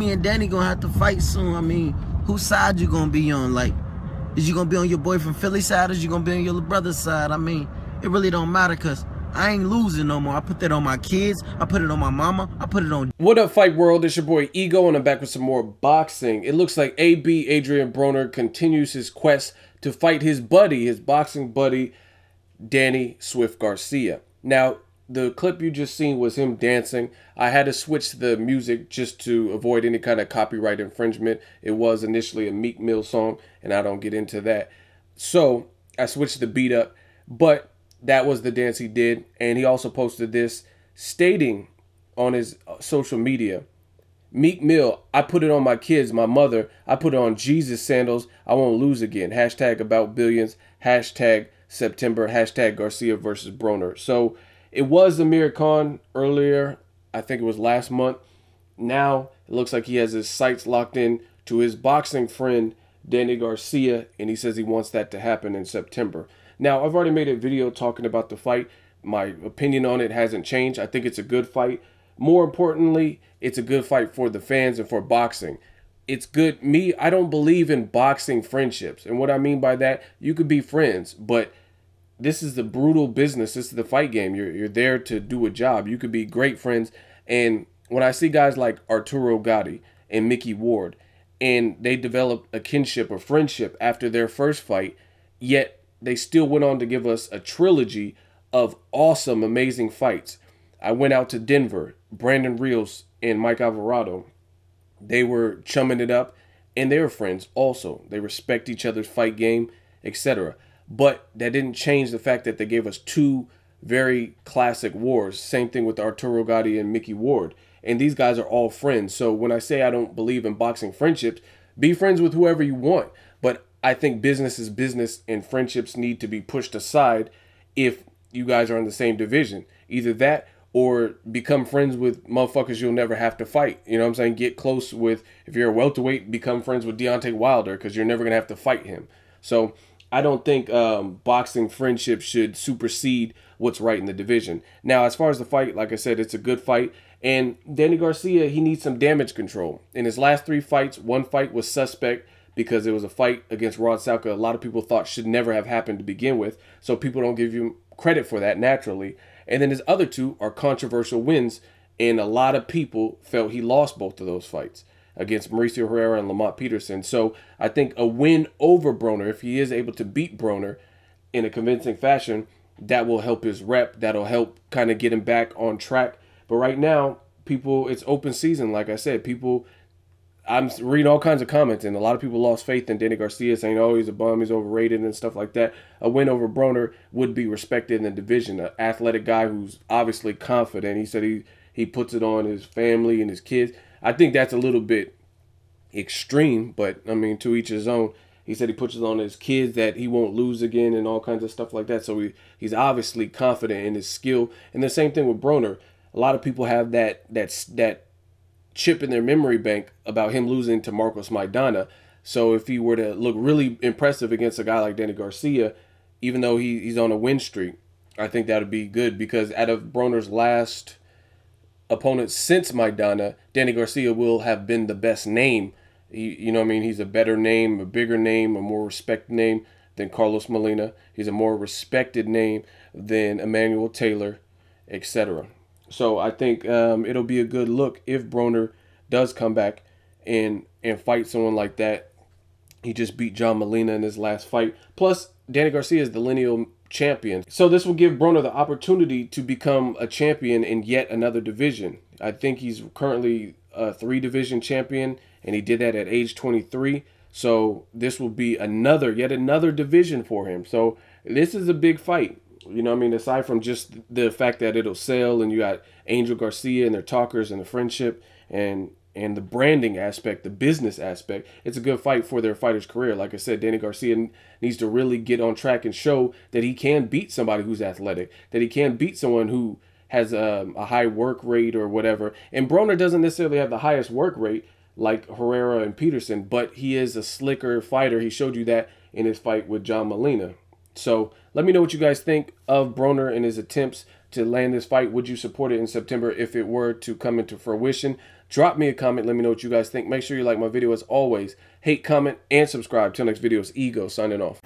me and Danny gonna have to fight soon. I mean, whose side you gonna be on? Like, is you gonna be on your boy from Philly side, or is you gonna be on your little brother's side? I mean, it really don't matter, cause I ain't losing no more. I put that on my kids. I put it on my mama. I put it on. What up, Fight World? It's your boy Ego, and I'm back with some more boxing. It looks like AB Adrian Broner continues his quest to fight his buddy, his boxing buddy, Danny Swift Garcia. Now, the clip you just seen was him dancing. I had to switch the music just to avoid any kind of copyright infringement. It was initially a Meek Mill song, and I don't get into that. So I switched the beat up, but that was the dance he did. And he also posted this stating on his social media, Meek Mill, I put it on my kids, my mother. I put it on Jesus sandals. I won't lose again. Hashtag about billions. Hashtag September. Hashtag Garcia versus Broner. So it was Amir Khan earlier. I think it was last month. Now it looks like he has his sights locked in to his boxing friend, Danny Garcia, and he says he wants that to happen in September. Now, I've already made a video talking about the fight. My opinion on it hasn't changed. I think it's a good fight. More importantly, it's a good fight for the fans and for boxing. It's good. I don't believe in boxing friendships. And what I mean by that, you could be friends, but this is the brutal business. This is the fight game. You're there to do a job. You could be great friends. And when I see guys like Arturo Gatti and Mickey Ward, and they developed a kinship or friendship after their first fight, yet they still went on to give us a trilogy of awesome, amazing fights. I went out to Denver, Brandon Rios and Mike Alvarado. They were chumming it up, and they were friends also. They respect each other's fight game, etc. But that didn't change the fact that they gave us two very classic wars. Same thing with Arturo Gatti and Mickey Ward. And these guys are all friends. So when I say I don't believe in boxing friendships, be friends with whoever you want. But I think business is business, and friendships need to be pushed aside if you guys are in the same division. Either that or become friends with motherfuckers you'll never have to fight. You know what I'm saying? Get close with, if you're a welterweight, become friends with Deontay Wilder because you're never going to have to fight him. So I don't think boxing friendship should supersede what's right in the division. Now, as far as the fight, like I said, it's a good fight. And Danny Garcia, he needs some damage control. In his last 3 fights, one fight was suspect because it was a fight against Rod Salka a lot of people thought should never have happened to begin with. So people don't give you credit for that naturally. And then his other 2 are controversial wins. And a lot of people felt he lost both of those fights against Mauricio Herrera and Lamont Peterson. So I think a win over Broner, if he is able to beat Broner in a convincing fashion, that will help his rep. That'll help kind of get him back on track. But right now, people, it's open season. Like I said, people, I'm reading all kinds of comments, and a lot of people lost faith in Danny Garcia, saying, oh, he's a bum, he's overrated and stuff like that. A win over Broner would be respected in the division. An athletic guy who's obviously confident. He said he puts it on his family and his kids. I think that's a little bit extreme, but I mean, to each his own. He said he puts it on his kids that he won't lose again and all kinds of stuff like that. So he's obviously confident in his skill. And the same thing with Broner. A lot of people have that chip in their memory bank about him losing to Marcos Maidana. So if he were to look really impressive against a guy like Danny Garcia, even though he's on a win streak, I think that would be good, because out of Broner's last opponent since Maidana, Danny Garcia will have been the best name. You know what I mean? He's a better name, a bigger name, a more respected name than Carlos Molina. He's a more respected name than Emmanuel Taylor, etc. So I think it'll be a good look if Broner does come back and fight someone like that. He just beat John Molina in his last fight. Plus, Danny Garcia is the lineal champion. So this will give Broner the opportunity to become a champion in yet another division. I think he's currently a 3-division champion, and he did that at age 23. So this will be yet another division for him. So this is a big fight. You know what I mean? Aside from just the fact that it'll sell, and you got Angel Garcia and their talkers and the friendship and the branding aspect, the business aspect, it's a good fight for their fighter's career. Like I said, Danny Garcia needs to really get on track and show that he can beat somebody who's athletic, that he can beat someone who has a high work rate or whatever. And Broner doesn't necessarily have the highest work rate like Herrera and Peterson, but he is a slicker fighter. He showed you that in his fight with John Molina. So let me know what you guys think of Broner and his attempts to land this fight. Would you support it in September if it were to come into fruition? Drop me a comment. Let me know what you guys think. Make sure you like my video as always. Hate, comment, and subscribe. Till next video, it's Ego signing off.